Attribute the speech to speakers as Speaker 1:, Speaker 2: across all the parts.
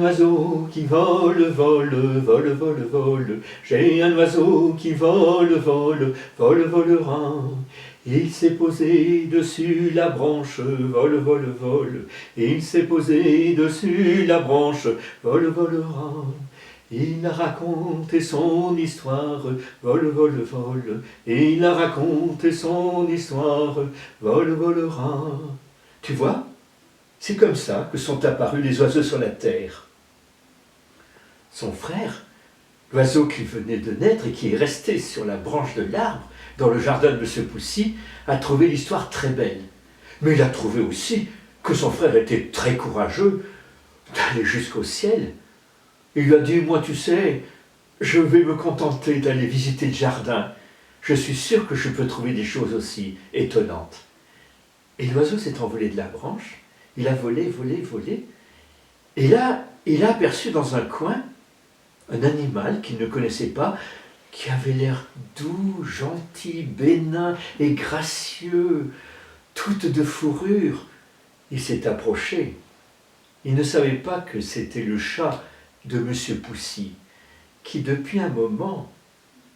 Speaker 1: oiseau qui vole, vole, vole, vole, vole. J'ai un oiseau qui vole, vole, vole, volera. Il s'est posé dessus la branche, vole, vole, vole. Il s'est posé dessus la branche, vole, volera. Il a raconté son histoire, vole, vole, vole. Il a raconté son histoire, vole, volera. Tu vois, c'est comme ça que sont apparus les oiseaux sur la terre. Son frère, l'oiseau qui venait de naître et qui est resté sur la branche de l'arbre, dans le jardin de M. Poussy, a trouvé l'histoire très belle. Mais il a trouvé aussi que son frère était très courageux d'aller jusqu'au ciel. Il lui a dit, moi tu sais, je vais me contenter d'aller visiter le jardin. Je suis sûr que je peux trouver des choses aussi étonnantes. Et l'oiseau s'est envolé de la branche, il a volé, volé, volé. Et là, il a aperçu dans un coin un animal qu'il ne connaissait pas, qui avait l'air doux, gentil, bénin et gracieux, toute de fourrure. Il s'est approché. Il ne savait pas que c'était le chat de M. Poussy, qui depuis un moment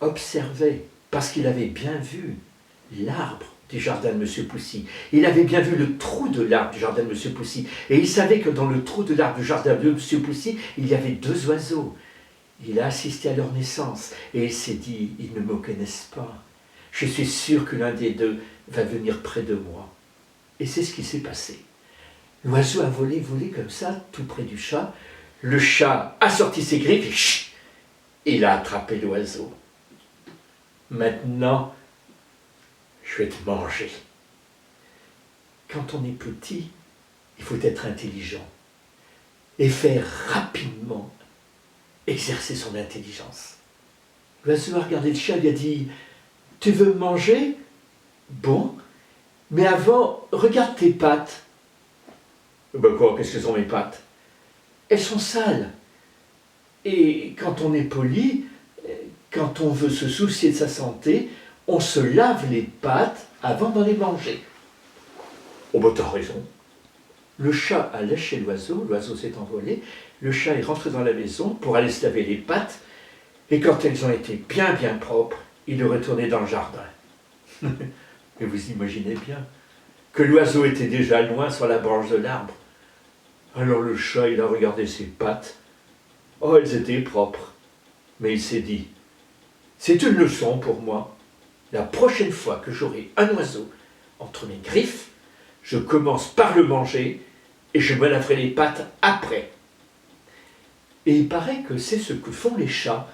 Speaker 1: observait, parce qu'il avait bien vu l'arbre du jardin de M. Poussy. Il avait bien vu le trou de l'arbre du jardin de M. Poussy. Et il savait que dans le trou de l'arbre du jardin de M. Poussy, il y avait deux oiseaux. Il a assisté à leur naissance et il s'est dit, ils ne me connaissent pas. Je suis sûr que l'un des deux va venir près de moi. Et c'est ce qui s'est passé. L'oiseau a volé, volé comme ça, tout près du chat. Le chat a sorti ses griffes et chut, il a attrapé l'oiseau. Maintenant, je vais te manger. Quand on est petit, il faut être intelligent et faire rapidement exercer son intelligence. L'oiseau a regardé le chat et lui a dit, tu veux me manger? Bon, mais avant, regarde tes pattes. Ben quoi, qu'est-ce que sont mes pattes? Elles sont sales. Et quand on est poli, quand on veut se soucier de sa santé, on se lave les pattes avant d'en les manger. Oh ben t'as raison. Le chat a lâché l'oiseau s'est envolé, le chat est rentré dans la maison pour aller se laver les pattes, et quand elles ont été bien bien propres, il est retourné dans le jardin. Et vous imaginez bien que l'oiseau était déjà loin sur la branche de l'arbre. Alors le chat, il a regardé ses pattes. Oh, elles étaient propres. Mais il s'est dit, c'est une leçon pour moi. La prochaine fois que j'aurai un oiseau entre mes griffes, je commence par le manger et je me laverai les pattes après. Et il paraît que c'est ce que font les chats.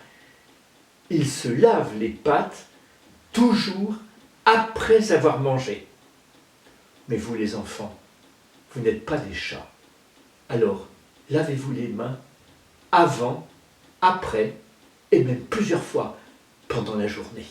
Speaker 1: Ils se lavent les pattes toujours après avoir mangé. Mais vous les enfants, vous n'êtes pas des chats. Alors, lavez-vous les mains avant, après et même plusieurs fois pendant la journée.